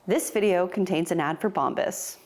This video contains an ad for BOMBAS.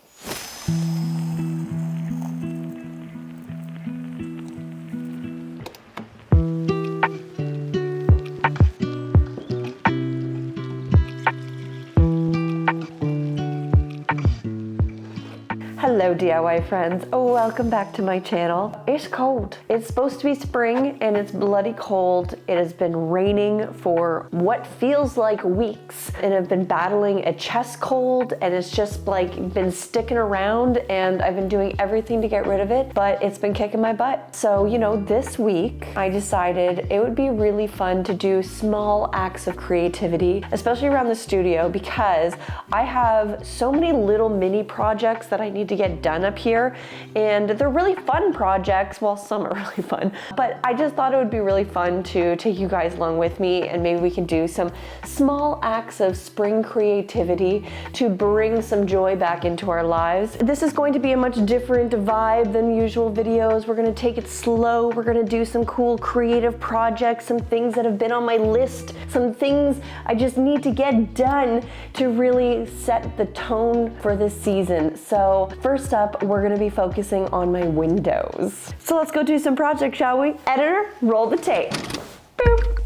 Hello DIY friends, welcome back to my channel. It's cold. It's supposed to be spring and it's bloody cold. It has been raining for what feels like weeks, and I've been battling a chest cold and it's just like been sticking around, and I've been doing everything to get rid of it, but it's been kicking my butt. So, you know, this week I decided it would be really fun to do small acts of creativity, especially around the studio, because I have so many little mini projects that I need to get done up here, and they're really fun projects. Well, some are really fun, but I just thought it would be really fun to take you guys along with me, and maybe we can do some small acts of spring creativity to bring some joy back into our lives. This is going to be a much different vibe than usual videos. We're going to take it slow. We're going to do some cool creative projects, some things that have been on my list, some things I just need to get done to really set the tone for this season. So first up, we're gonna be focusing on my windows. So let's go do some projects, shall we? Editor, roll the tape. Boop.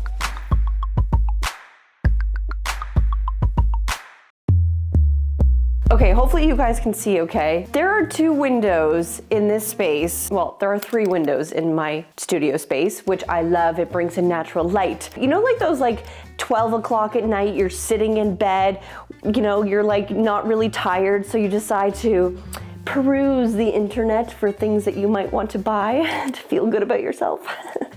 Okay, hopefully you guys can see okay. There are two windows in this space. Well, there are three windows in my studio space, which I love. It brings in natural light. You know, like those 12 o'clock at night, you're sitting in bed, you know, you're like not really tired, so you decide to peruse the internet for things that you might want to buy to feel good about yourself.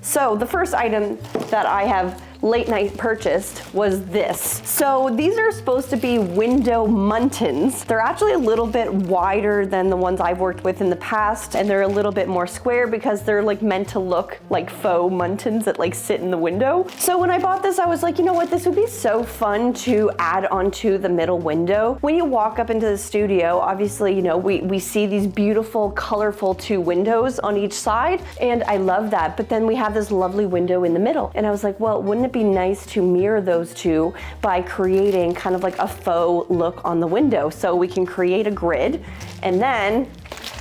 So the first item that I have late night purchased was this. So these are supposed to be window muntins. They're actually a little bit wider than the ones I've worked with in the past, and they're a little bit more square because they're like meant to look like faux muntins that like sit in the window. So when I bought this, I was like, you know what, this would be so fun to add onto the middle window. When you walk up into the studio, obviously, you know, we see these beautiful, colorful two windows on each side, and I love that. But then we have this lovely window in the middle, and I was like, well, wouldn't it be nice to mirror those two by creating kind of like a faux look on the window? So we can create a grid, and then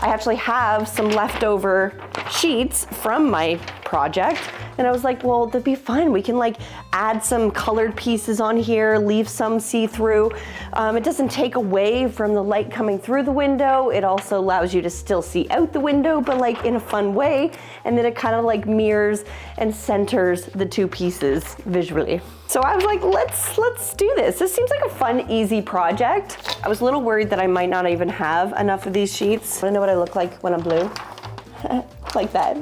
I actually have some leftover sheets from my project, and I was like, well, that'd be fun. We can like add some colored pieces on here, leave some see-through. It doesn't take away from the light coming through the window. It also allows you to still see out the window, but like in a fun way. And then it kind of like mirrors and centers the two pieces visually. So I was like, let's do this. This seems like a fun, easy project. I was a little worried that I might not even have enough of these sheets. I know what I look like when I'm blue. Like that.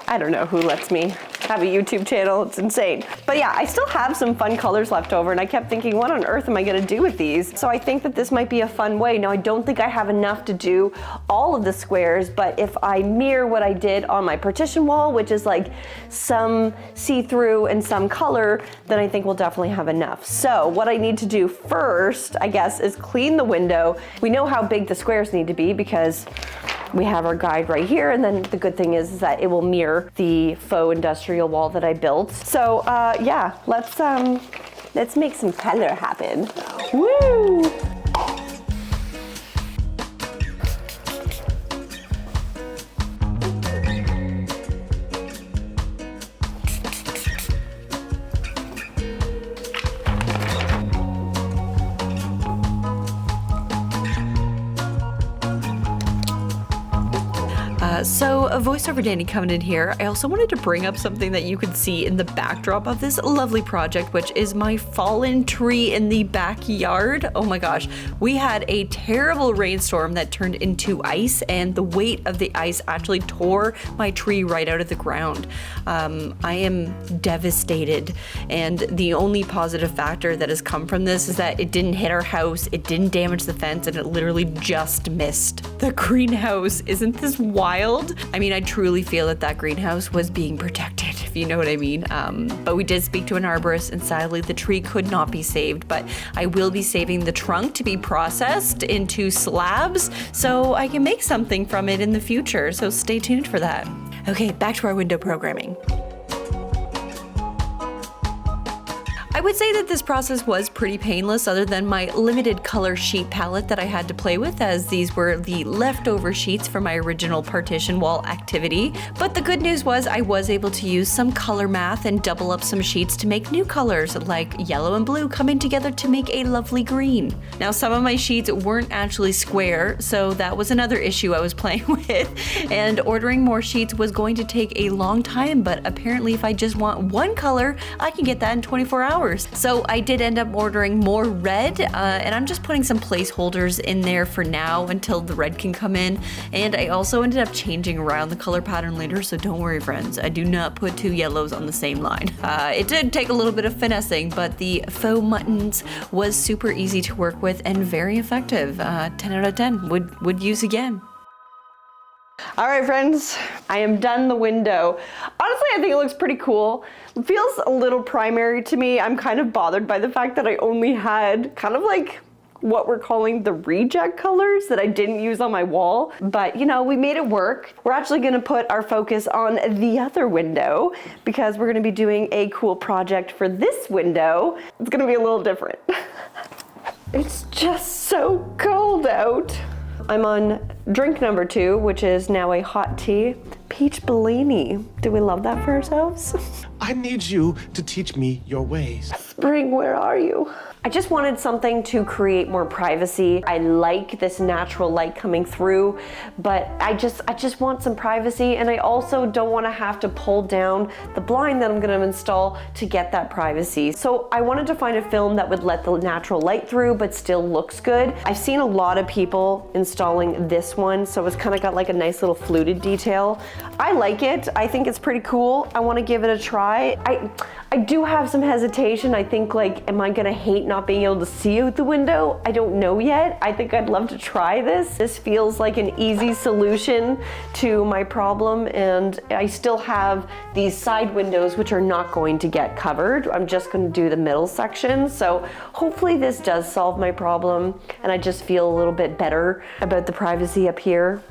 I don't know who lets me have a YouTube channel, it's insane. But yeah, I still have some fun colors left over, and I kept thinking, what on earth am I gonna do with these? So I think that this might be a fun way. Now, I don't think I have enough to do all of the squares, but if I mirror what I did on my partition wall, which is like some see-through and some color, then I think we'll definitely have enough. So what I need to do first, I guess, is clean the window. We know how big the squares need to be because we have our guide right here, and then the good thing is that it will mirror the faux industrial wall that I built. So yeah, let's make some color happen. Woo! So a voiceover Danie coming in here. I also wanted to bring up something that you could see in the backdrop of this lovely project, which is my fallen tree in the backyard. Oh my gosh, we had a terrible rainstorm that turned into ice, and the weight of the ice actually tore my tree right out of the ground. I am devastated, and the only positive factor that has come from this is that it didn't hit our house, it didn't damage the fence, and it literally just missed the greenhouse. Isn't this wild? I mean, I truly feel that that greenhouse was being protected, if you know what I mean. But we did speak to an arborist, and sadly the tree could not be saved, but I will be saving the trunk to be processed into slabs so I can make something from it in the future, so stay tuned for that. Okay, back to our window programming. I would say that this process was pretty painless other than my limited color sheet palette that I had to play with, as these were the leftover sheets from my original partition wall activity. But the good news was I was able to use some color math and double up some sheets to make new colors like yellow and blue coming together to make a lovely green. Now some of my sheets weren't actually square, so that was another issue I was playing with, and ordering more sheets was going to take a long time, but apparently if I just want one color, I can get that in 24 hours. So I did end up ordering more red, and I'm just putting some placeholders in there for now until the red can come in. And I also ended up changing around the color pattern later, so don't worry friends, I do not put two yellows on the same line. It did take a little bit of finessing, but the faux muttons was super easy to work with and very effective. 10 out of 10, would use again. All right, friends, I am done the window. Honestly, I think it looks pretty cool. It feels a little primary to me. I'm kind of bothered by the fact that I only had kind of like what we're calling the reject colors that I didn't use on my wall. But you know, we made it work. We're actually gonna put our focus on the other window because we're gonna be doing a cool project for this window. It's gonna be a little different. It's just so cold out. I'm on drink number 2, which is now a hot tea. Peach Bellini. Do we love that for ourselves? I need you to teach me your ways. Spring, where are you? I just wanted something to create more privacy. I like this natural light coming through, but I just want some privacy, and I also don't want to have to pull down the blind that I'm going to install to get that privacy. So I wanted to find a film that would let the natural light through but still looks good. I've seen a lot of people installing this one, so it's kind of got like a nice little fluted detail. I like it. I think it's pretty cool. I want to give it a try. I do have some hesitation. I think like, am I gonna hate not being able to see out the window? I don't know yet. I think I'd love to try this. This feels like an easy solution to my problem, and I still have these side windows which are not going to get covered. I'm just gonna do the middle section. So hopefully this does solve my problem, and I just feel a little bit better about the privacy up here.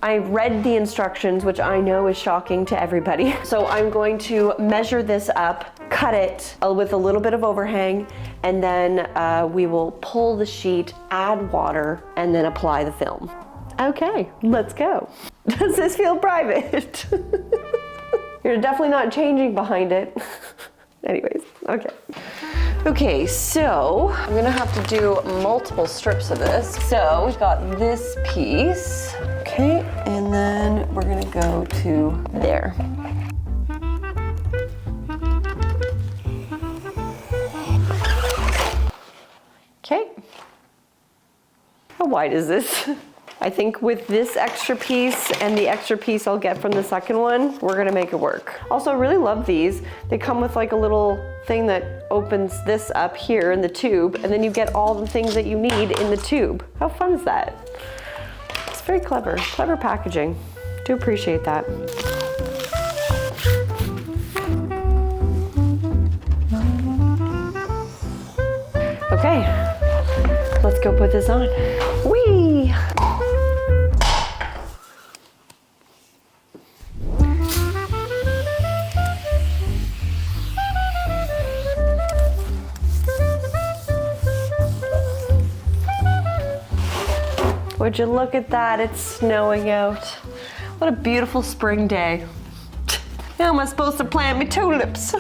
I read the instructions, which I know is shocking to everybody. So I'm going to measure this up, cut it with a little bit of overhang, and then we will pull the sheet, add water, and then apply the film. Okay, let's go. Does this feel private? You're definitely not changing behind it. Anyways, okay. Okay, so I'm gonna have to do multiple strips of this. So we've got this piece, okay, and then we're gonna go to there. Okay. How wide is this? I think with this extra piece and the extra piece I'll get from the second one, we're gonna make it work. Also, I really love these. They come with like a little thing that opens this up here in the tube, and then you get all the things that you need in the tube. How fun is that? It's very clever, clever packaging. Do appreciate that. Okay, let's go put this on. Whee! Would you look at that? It's snowing out. What a beautiful spring day. How am I supposed to plant my tulips?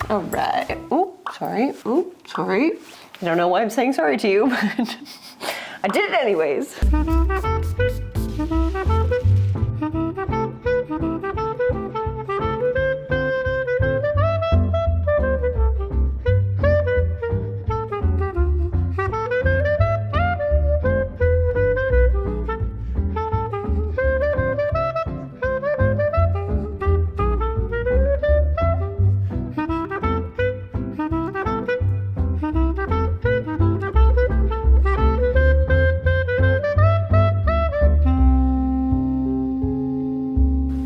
All right. Oh, sorry. Oh, sorry. I don't know why I'm saying sorry to you, but I did it anyways.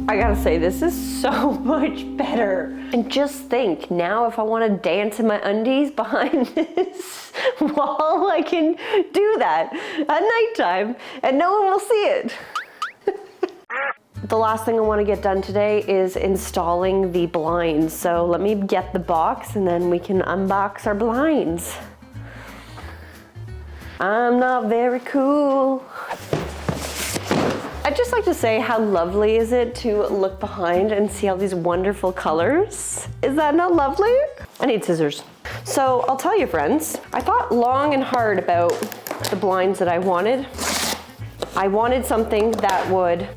I gotta say, this is so much better. And just think, now if I want to dance in my undies behind this wall, I can do that at nighttime and no one will see it. the last thing I want to get done today is installing the blinds. So let me get the box and then we can unbox our blinds. I'm not very cool. I'd just like to say, how lovely is it to look behind and see all these wonderful colors? Is that not lovely? I need scissors. So I'll tell you, friends, I thought long and hard about the blinds that I wanted. I wanted something that would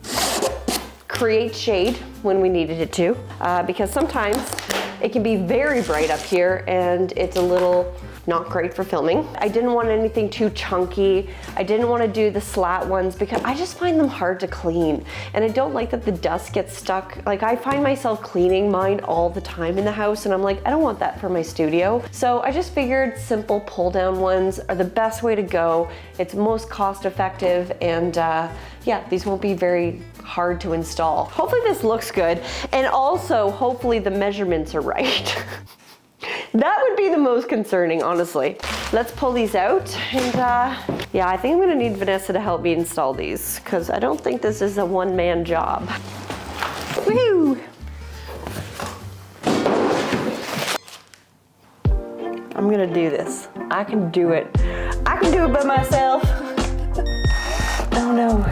create shade when we needed it to, because sometimes it can be very bright up here and it's a little not great for filming. I didn't want anything too chunky. I didn't want to do the slat ones because I just find them hard to clean. And I don't like that the dust gets stuck. Like, I find myself cleaning mine all the time in the house and I'm like, I don't want that for my studio. So I just figured simple pull down ones are the best way to go. It's most cost effective and yeah, these won't be very hard to install. Hopefully this looks good. And also hopefully the measurements are right. That would be the most concerning, honestly. Let's pull these out and yeah, I think I'm gonna need Vanessa to help me install these because I don't think this is a one-man job. Woo! I'm gonna do this. I can do it. I can do it by myself. Oh no.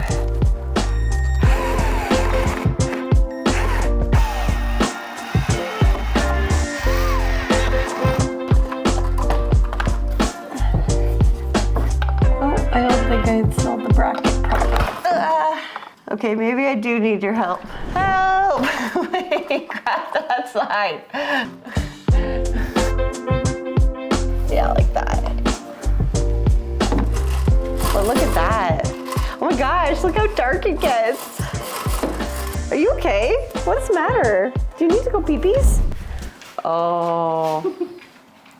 I don't think I installed the bracket properly. Okay, maybe I do need your help. Help! Wait, grab that side. Yeah, like that. Oh, look at that. Oh my gosh, look how dark it gets. Are you okay? What's the matter? Do you need to go pee-pees? Oh.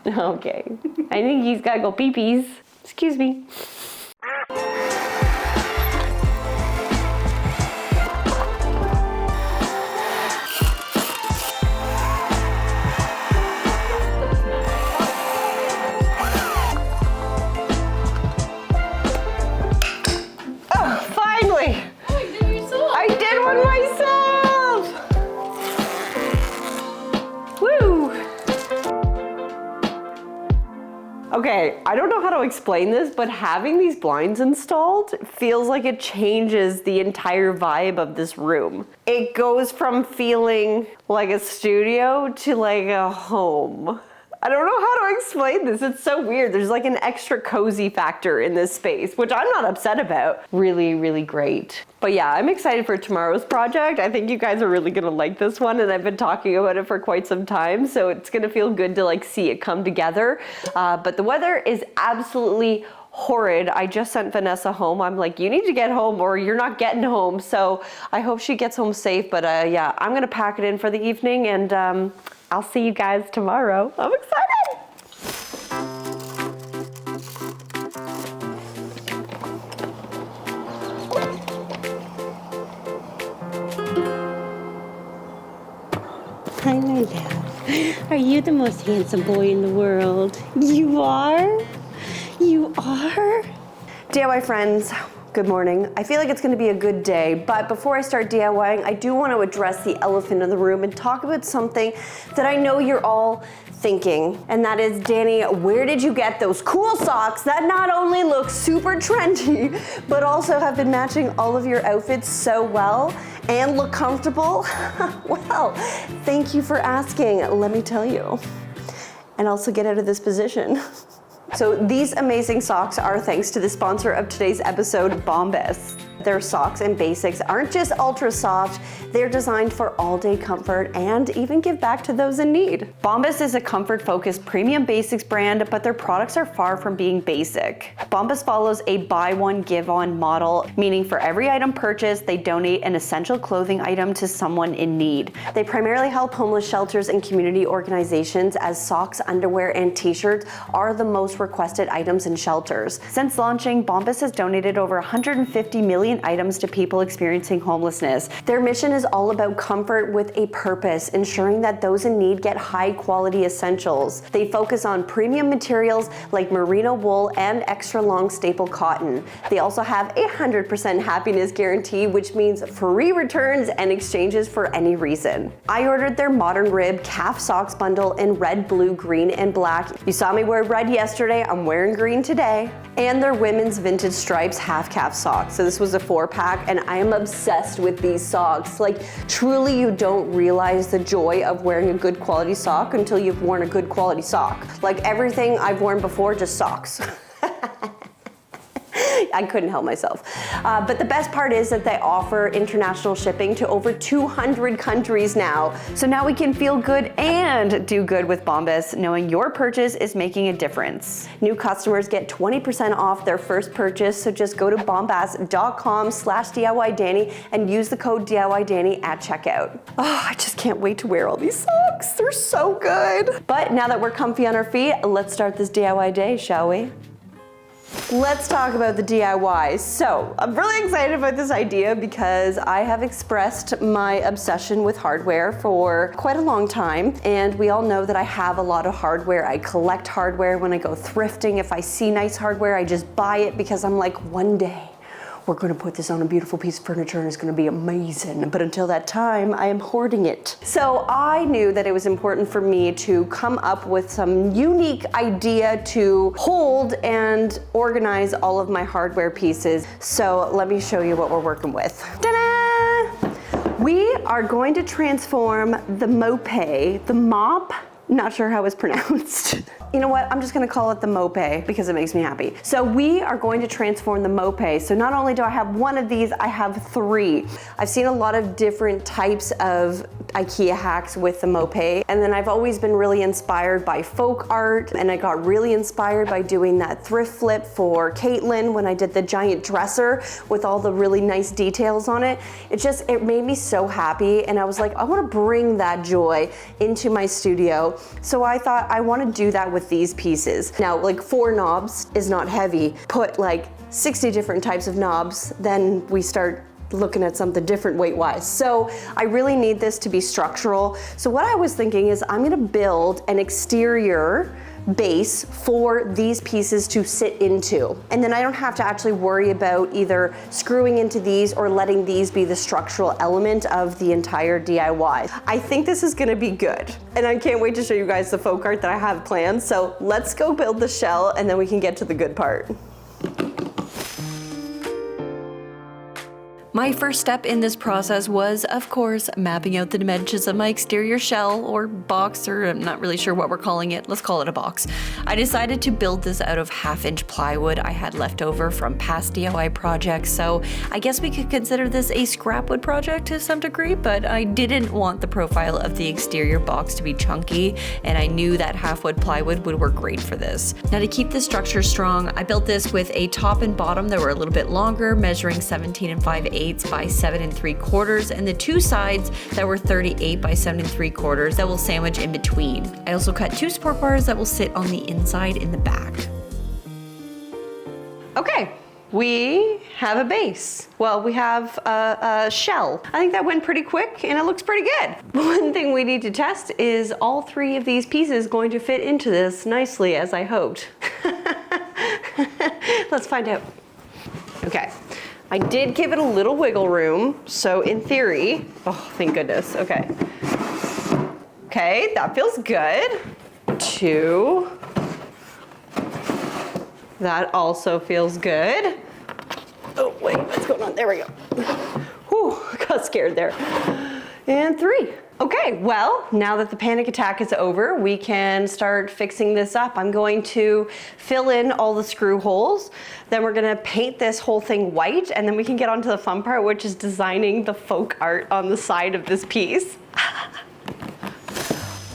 Okay. I think he's gotta go pee-pees. Excuse me. I did one myself! Woo! Okay, I don't know how to explain this, but having these blinds installed feels like it changes the entire vibe of this room. It goes from feeling like a studio to like a home. I don't know how to explain this. It's so weird. There's like an extra cozy factor in this space, which I'm not upset about. Really, really great. But yeah, I'm excited for tomorrow's project. I think you guys are really gonna like this one and I've been talking about it for quite some time. So it's gonna feel good to like see it come together. But the weather is absolutely horrid. I just sent Vanessa home. I'm like, you need to get home or you're not getting home. So I hope she gets home safe. But yeah, I'm gonna pack it in for the evening and I'll see you guys tomorrow. I'm excited. Hi, my love. Are you the most handsome boy in the world? You are? You are? DIY friends, good morning. I feel like it's gonna be a good day, but before I start DIYing, I do want to address the elephant in the room and talk about something that I know you're all thinking, and that is, Danie, where did you get those cool socks that not only look super trendy, but also have been matching all of your outfits so well and look comfortable? Well, thank you for asking, let me tell you. And also get out of this position. So these amazing socks are thanks to the sponsor of today's episode, BOMBAS. Their socks and basics aren't just ultra soft, they're designed for all-day comfort and even give back to those in need. BOMBAS is a comfort-focused premium basics brand, but their products are far from being basic. BOMBAS follows a buy one, give one model, meaning for every item purchased, they donate an essential clothing item to someone in need. They primarily help homeless shelters and community organizations, as socks, underwear, and t-shirts are the most most requested items in shelters. Since launching, BOMBAS has donated over 150 million items to people experiencing homelessness. Their mission is all about comfort with a purpose, ensuring that those in need get high-quality essentials. They focus on premium materials like merino wool and extra long staple cotton. They also have a 100% happiness guarantee, which means free returns and exchanges for any reason. I ordered their modern rib calf socks bundle in red, blue, green, and black. You saw me wear red yesterday, I'm wearing green today. And their women's vintage stripes half calf socks. So this was a 4-pack, and I am obsessed with these socks. Like, truly you don't realize the joy of wearing a good quality sock until you've worn a good quality sock. Like, everything I've worn before, just socks. I couldn't help myself. But the best part is that they offer international shipping to over 200 countries now. So now we can feel good and do good with BOMBAS, knowing your purchase is making a difference. New customers get 20% off their first purchase, so just go to bombas.com/DIY-Danie and use the code DIY-Danie at checkout. Oh, I just can't wait to wear all these socks. They're so good. But now that we're comfy on our feet, let's start this DIY day, shall we? Let's talk about the DIY. So I'm really excited about this idea because I have expressed my obsession with hardware for quite a long time. And we all know that I have a lot of hardware. I collect hardware when I go thrifting. If I see nice hardware, I just buy it because I'm like, one day we're gonna put this on a beautiful piece of furniture and it's gonna be amazing. But until that time, I am hoarding it. So I knew that it was important for me to come up with some unique idea to hold and organize all of my hardware pieces. So let me show you what we're working with. Ta-da! We are going to transform the moppe, the mop, not sure how it's pronounced. You know what, I'm just gonna call it the moppe because it makes me happy. So we are going to transform the moppe. So not only do I have one of these, I have 3. I've seen a lot of different types of IKEA hacks with the moppe. And then I've always been really inspired by folk art. And I got really inspired by doing that thrift flip for Caitlin when I did the giant dresser with all the really nice details on it. It made me so happy. And I was like, I wanna bring that joy into my studio. So I thought I wanna do that with these pieces. Now, like 4 knobs is not heavy. Put like 60 different types of knobs, then we start looking at something different weight-wise. So I really need this to be structural. So what I was thinking is I'm gonna build an exterior base for these pieces to sit into. And then I don't have to actually worry about either screwing into these or letting these be the structural element of the entire DIY. I think this is gonna be good. And I can't wait to show you guys the folk art that I have planned. So let's go build the shell and then we can get to the good part. My first step in this process was, of course, mapping out the dimensions of my exterior shell or box, or I'm not really sure what we're calling it. Let's call it a box. I decided to build this out of 1/2-inch plywood I had left over from past DIY projects, so I guess we could consider this a scrapwood project to some degree, but I didn't want the profile of the exterior box to be chunky, and I knew that half-wood plywood would work great for this. Now, to keep the structure strong, I built this with a top and bottom that were a little bit longer, measuring 17 5/8 by 7 3/4, and the 2 sides that were 38 by 7 3/4 that will sandwich in between. I also cut 2 support bars that will sit on the inside in the back. Okay, we have a base. Well, we have a shell. I think that went pretty quick and it looks pretty good. One thing we need to test is all 3 of these pieces going to fit into this nicely as I hoped. Let's find out. Okay. I did give it a little wiggle room, so in theory, oh, thank goodness, okay. Okay, that feels good. 2. That also feels good. Oh, wait, what's going on? There we go. Whew, I got scared there. And 3. Okay, well, now that the panic attack is over, we can start fixing this up. I'm going to fill in all the screw holes. Then we're gonna paint this whole thing white, and then we can get on to the fun part, which is designing the folk art on the side of this piece.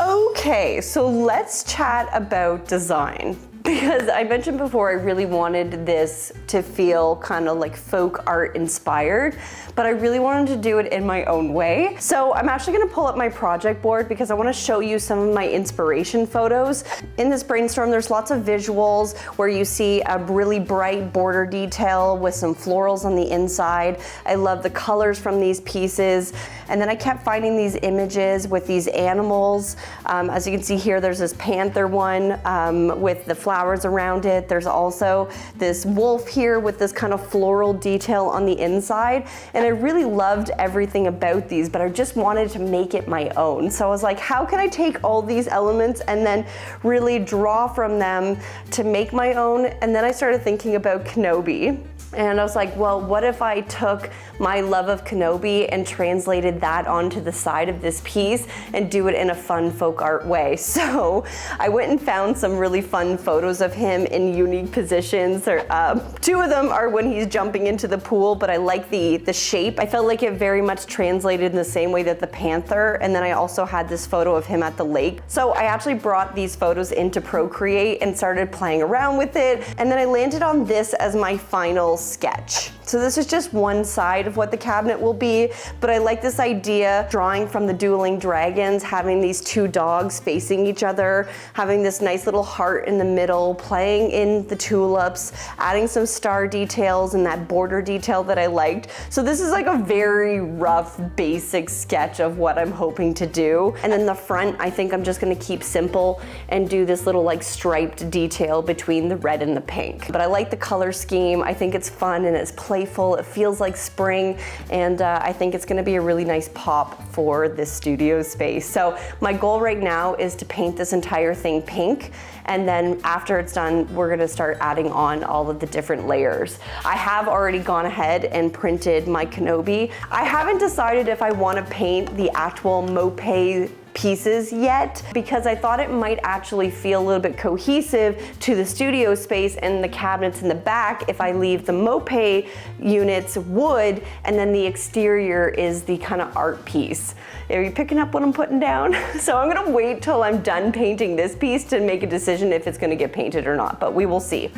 Okay, so let's chat about design. because I mentioned before I really wanted this to feel kind of like folk art inspired, but I really wanted to do it in my own way. So I'm actually gonna pull up my project board because I wanna show you some of my inspiration photos. In this brainstorm, there's lots of visuals where you see a really bright border detail with some florals on the inside. I love the colors from these pieces. And then I kept finding these images with these animals. As you can see here, there's this panther one with the flowers around it. There's also this wolf here with this kind of floral detail on the inside. And I really loved everything about these, but I just wanted to make it my own. So I was like, how can I take all these elements and then really draw from them to make my own? And then I started thinking about Kenobi. And I was like, well, what if I took my love of Kenobi and translated that onto the side of this piece and do it in a fun folk art way? So I went and found some really fun photos of him in unique positions. Two of them are when he's jumping into the pool, but I like the shape. I felt like it very much translated in the same way that the panther. And then I also had this photo of him at the lake. So I actually brought these photos into Procreate and started playing around with it. And then I landed on this as my final sketch. So this is just one side of what the cabinet will be, but I like this idea, drawing from the dueling dragons, having these two dogs facing each other, having this nice little heart in the middle, playing in the tulips, adding some star details and that border detail that I liked. So this is like a very rough, basic sketch of what I'm hoping to do. And then the front, I think I'm just gonna keep simple and do this little like striped detail between the red and the pink. But I like the color scheme. I think it's fun and it's playful. It feels like spring, and I think it's gonna be a really nice pop for this studio space. So my goal right now is to paint this entire thing pink, and then after it's done, we're gonna start adding on all of the different layers. I have already gone ahead and printed my Kenobi. I haven't decided if I wanna paint the actual Moppe pieces yet, because I thought it might actually feel a little bit cohesive to the studio space and the cabinets in the back if I leave the Moppe units wood and then the exterior is the kind of art piece. Are you picking up what I'm putting down? So I'm gonna wait till I'm done painting this piece to make a decision if it's gonna get painted or not, but we will see.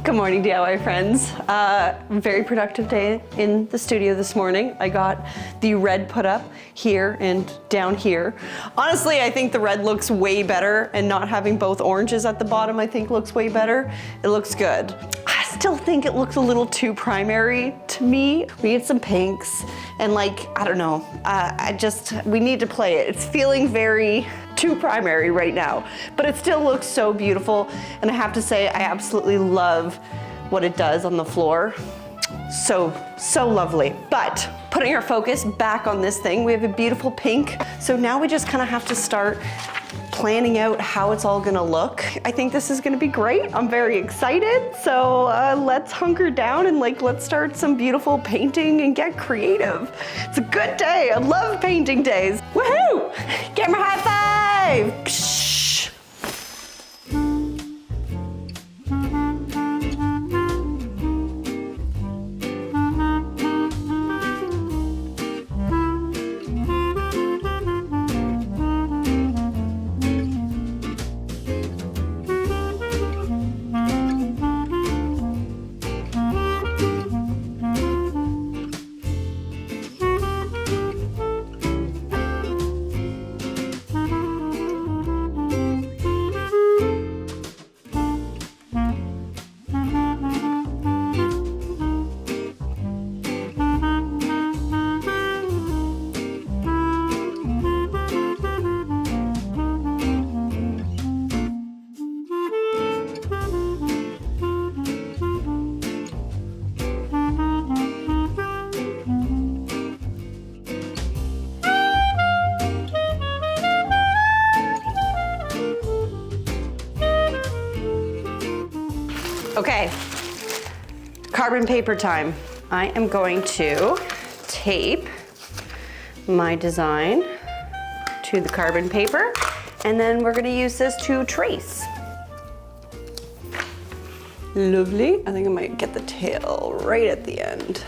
Good morning, DIY friends. Very productive day in the studio this morning. I got the red put up here and down here. Honestly, I think the red looks way better, and not having both oranges at the bottom I think looks way better. It looks good. I still think it looks a little too primary to me. We need some pinks and like, I don't know, we need to play it. It's feeling very too primary right now, but it still looks so beautiful. And I have to say, I absolutely love what it does on the floor. So lovely. But putting our focus back on this thing, we have a beautiful pink. So now we just kind of have to start planning out how it's all gonna look. I think this is gonna be great. I'm very excited. So let's hunker down and let's start some beautiful painting and get creative. It's a good day. I love painting days. Woohoo! Camera high five! Psh. Okay, carbon paper time. I am going to tape my design to the carbon paper, and then we're gonna use this to trace. Lovely. I think I might get the tail right at the end.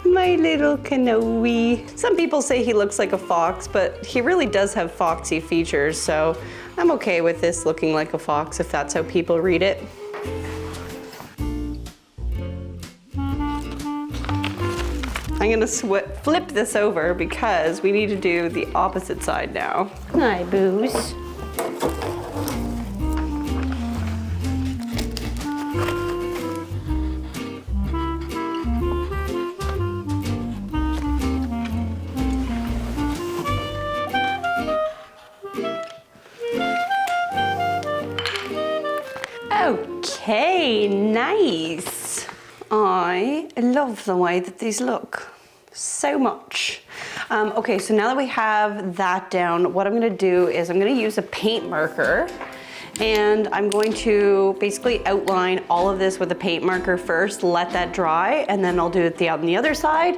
My little Kanoe. Some people say he looks like a fox, but he really does have foxy features, so I'm okay with this looking like a fox if that's how people read it. I'm gonna flip this over because we need to do the opposite side now. Hi, Booze. Okay, nice. I love the way that these look so much. Okay, so now that we have that down, what I'm gonna do is I'm gonna use a paint marker, and I'm going to basically outline all of this with a paint marker first, let that dry, and then I'll do it on the other side,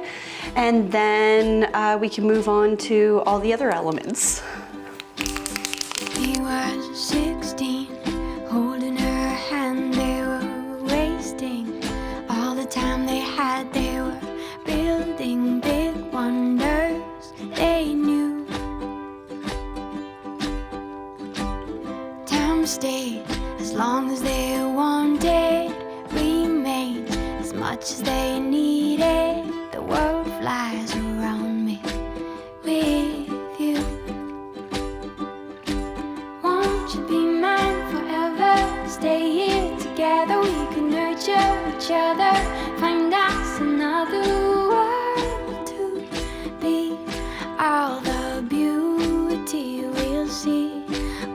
and then we can move on to all the other elements. He was 16, holding her hand. They were wasting all the time they had. They were building big wonders they knew. Time stayed as long as they wanted, remained as much as they needed. The world flies around me with you. Won't you be mine forever? Stay here together, we can nurture each other. Find us another world to be. All the beauty we'll see.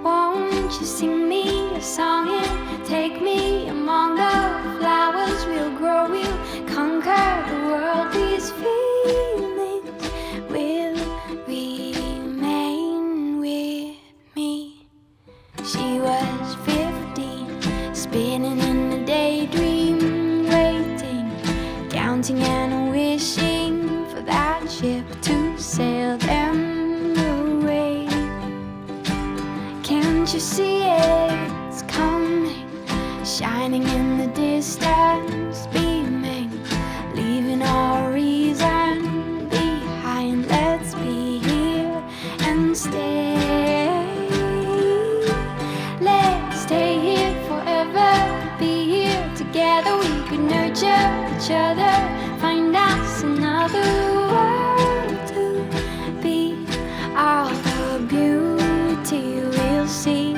Won't you sing me a song and take me among the flowers? We'll grow, we'll conquer the world. These feelings will remain with me. She was 15, spinning in a daydream, waiting, counting and wishing for that ship to sail them away. Can't you see it's coming, shining in the distance, beaming, leaving all reason behind. Let's be here and stay. Let's stay here forever, be here together. We could nurture each other, find us another world to be. All the beauty we'll see.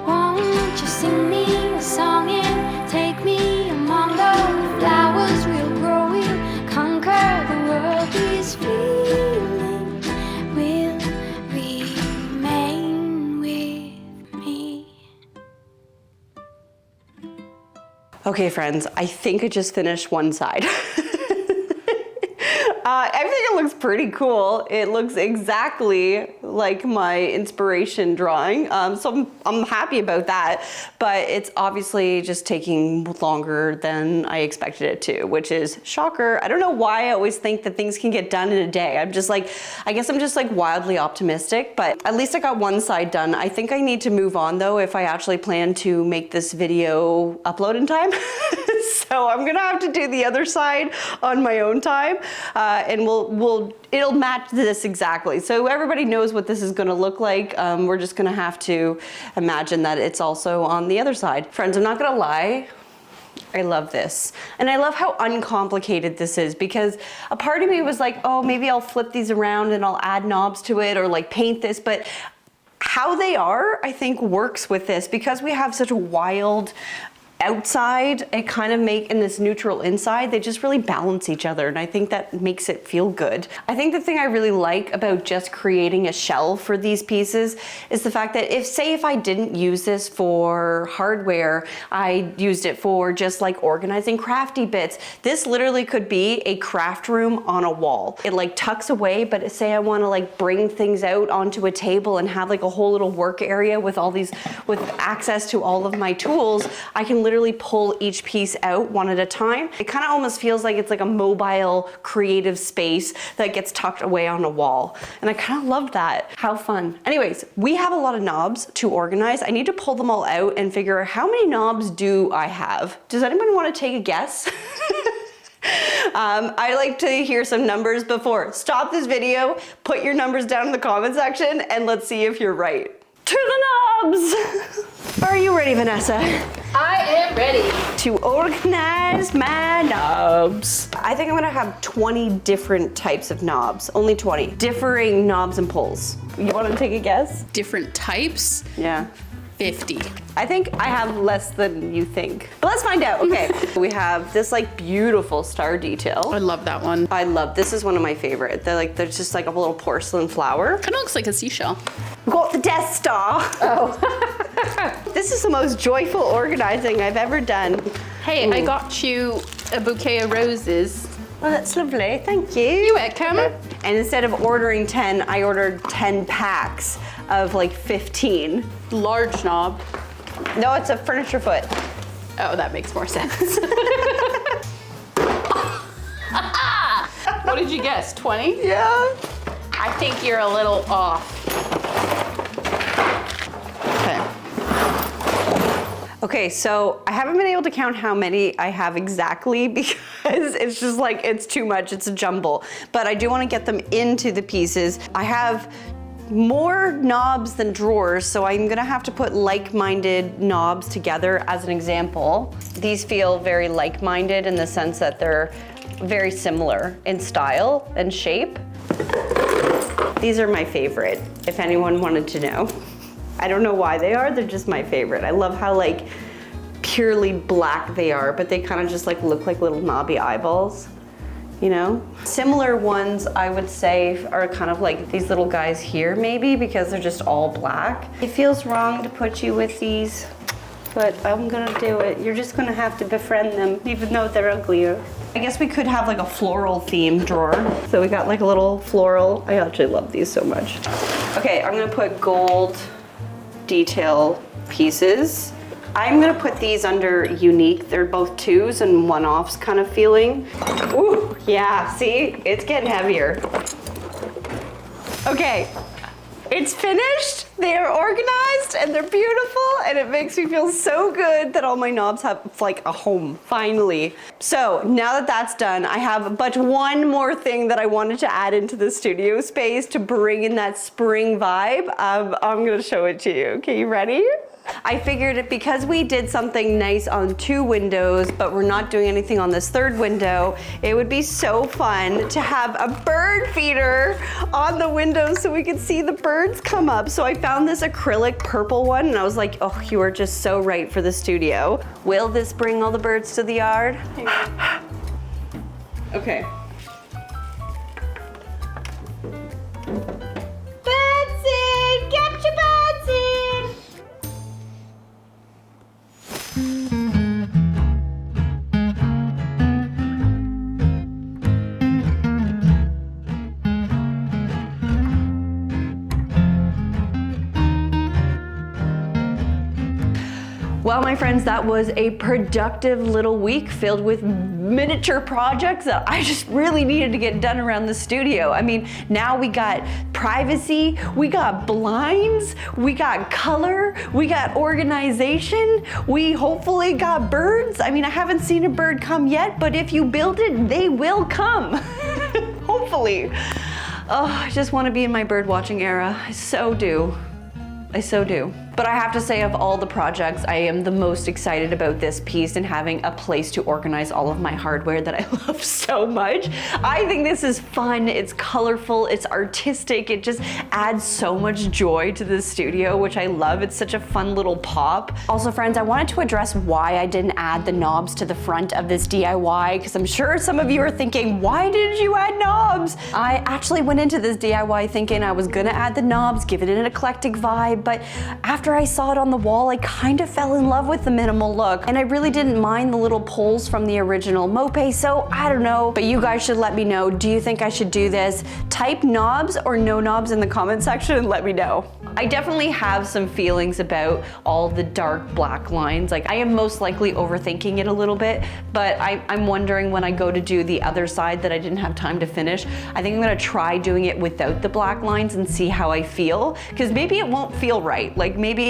Won't you sing me a song and take me among the flowers? We'll grow, we'll conquer the world. These feelings will remain with me. Okay, friends, I think I just finished one side. I think it looks pretty cool. It looks exactly like my inspiration drawing. So I'm happy about that, but it's obviously just taking longer than I expected it to, which is shocker. I don't know why I always think that things can get done in a day. I'm just like, I guess I'm just like wildly optimistic, but at least I got one side done. I think I need to move on though if I actually plan to make this video upload in time. So I'm gonna have to do the other side on my own time, and it'll match this exactly. So everybody knows what this is gonna look like. We're just gonna have to imagine that it's also on the other side. Friends, I'm not gonna lie, I love this. And I love how uncomplicated this is, because a part of me was like, oh, maybe I'll flip these around and I'll add knobs to it or like paint this, but how they are, I think works with this, because we have such a wild outside, it kind of make in this neutral inside, they just really balance each other, and I think that makes it feel good. I think the thing I really like about just creating a shell for these pieces is the fact that if I didn't use this for hardware, I used it for just like organizing crafty bits, this literally could be a craft room on a wall. It like tucks away, but say I want to like bring things out onto a table and have like a whole little work area with all these, with access to all of my tools, I can literally literally pull each piece out one at a time. It kind of almost feels like it's like a mobile creative space that gets tucked away on a wall. And I kind of love that. How fun. Anyways, we have a lot of knobs to organize. I need to pull them all out and figure out how many knobs do I have. Does anyone want to take a guess? I like to hear some numbers before. Stop this video, put your numbers down in the comment section, and let's see if you're right. To the knobs! Are you ready, Vanessa? I am ready. To organize my knobs. I think I'm gonna have 20 different types of knobs. Only 20. Differing knobs and pulls. You wanna take a guess? Different types? Yeah. 50. I think I have less than you think. But let's find out. Okay. We have this like beautiful star detail. I love that one. I love, this is one of my favorite. They're just like a little porcelain flower. Kind of looks like a seashell. We got the Death Star. Oh. This is the most joyful organizing I've ever done. Hey, I got you a bouquet of roses. Well, that's lovely. Thank you. You welcome. And instead of ordering 10, I ordered 10 packs of like 15. Large knob. No, it's a furniture foot. Oh, that makes more sense. What did you guess, 20? Yeah. I think you're a little off. Okay, so I haven't been able to count how many I have exactly because it's just like, it's too much, it's a jumble. But I do want to get them into the pieces. I have more knobs than drawers, so I'm gonna have to put like-minded knobs together as an example. These feel very like-minded in the sense that they're very similar in style and shape. These are my favorite, if anyone wanted to know. I don't know why they are, they're just my favorite. I love how like purely black they are, but they kind of just like look like little knobby eyeballs, you know? Similar ones I would say are kind of like these little guys here maybe, because they're just all black. It feels wrong to put you with these, but I'm gonna do it. You're just gonna have to befriend them, even though they're uglier. I guess we could have like a floral theme drawer. So we got like a little floral. I actually love these so much. Okay, I'm gonna put gold detail pieces. I'm gonna put these under unique. They're both twos and one-offs kind of feeling. Ooh, yeah, see? It's getting heavier. Okay, it's finished. They are organized and they're beautiful and it makes me feel so good that all my knobs have like a home, finally. So now that that's done, I have but one more thing that I wanted to add into the studio space to bring in that spring vibe. I'm gonna show it to you. Okay, you ready? I figured because we did something nice on 2 windows, but we're not doing anything on this 3rd window, it would be so fun to have a bird feeder on the window so we could see the birds come up. So I found this acrylic purple one and I was like, oh, you are just so right for the studio. Will this bring all the birds to the yard? Okay. Betsy, get your birds in! Well, my friends, that was a productive little week filled with miniature projects that I just really needed to get done around the studio. I mean, now we got privacy, we got blinds, we got color, we got organization, we hopefully got birds. I mean, I haven't seen a bird come yet, but if you build it, they will come. Hopefully. Oh, I just want to be in my bird watching era. I so do. I so do. But I have to say, of all the projects, I am the most excited about this piece and having a place to organize all of my hardware that I love so much. I think this is fun, it's colorful, it's artistic, it just adds so much joy to the studio, which I love. It's such a fun little pop. Also, friends, I wanted to address why I didn't add the knobs to the front of this DIY, because I'm sure some of you are thinking, why did you add knobs? I actually went into this DIY thinking I was gonna add the knobs, give it an eclectic vibe, but after after I saw it on the wall, I kind of fell in love with the minimal look, and I really didn't mind the little poles from the original Moppe, so I don't know, but you guys should let me know. Do you think I should do this? Type knobs or no knobs in the comment section and let me know. I definitely have some feelings about all the dark black lines. Like, I am most likely overthinking it a little bit, but I'm wondering when I go to do the other side that I didn't have time to finish, I think I'm gonna try doing it without the black lines and see how I feel, because maybe it won't feel right. Like, maybe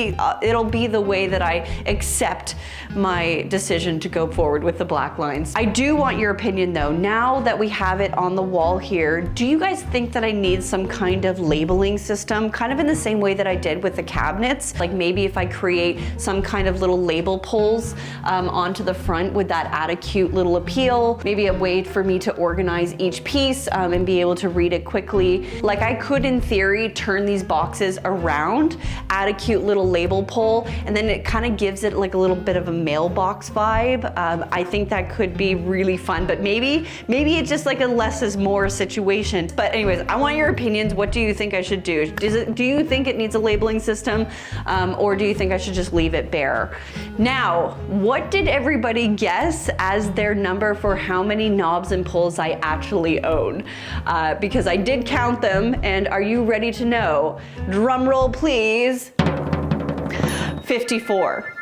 it'll be the way that I accept my decision to go forward with the black lines. I do want your opinion though. Now that we have it on the wall here, do you guys think that I need some kind of labeling system, kind of in the same way that I did with the cabinets? Like, maybe if I create some kind of little label pulls onto the front, would that add a cute little appeal? Maybe a way for me to organize each piece and be able to read it quickly. Like, I could, in theory, turn these boxes around, add a cute little label pull, and then it kind of gives it like a little bit of a mailbox vibe. I think that could be really fun, but maybe it's just like a less is more situation. But anyways, I want your opinions. What do you think I should do? Do you think it needs a labeling system, or do you think I should just leave it bare? Now, what did everybody guess as their number for how many knobs and pulls I actually own? Because I did count them, and are you ready to know? Drum roll, please. 54.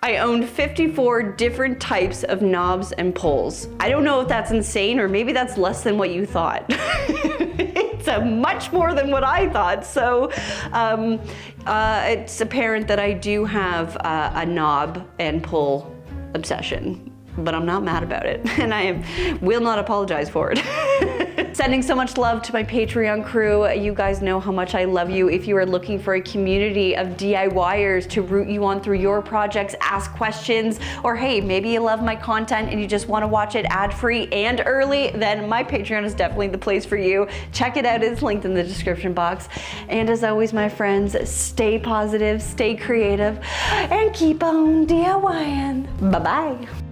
I owned 54 different types of knobs and pulls. I don't know if that's insane, or maybe that's less than what you thought. It's much more than what I thought. So it's apparent that I do have a knob and pull obsession, but I'm not mad about it, and I will not apologize for it. Sending so much love to my Patreon crew. You guys know how much I love you. If you are looking for a community of DIYers to root you on through your projects, ask questions, or hey, maybe you love my content and you just want to watch it ad-free and early, then my Patreon is definitely the place for you. Check it out, it's linked in the description box. And as always, my friends, stay positive, stay creative, and keep on DIYing. Bye-bye.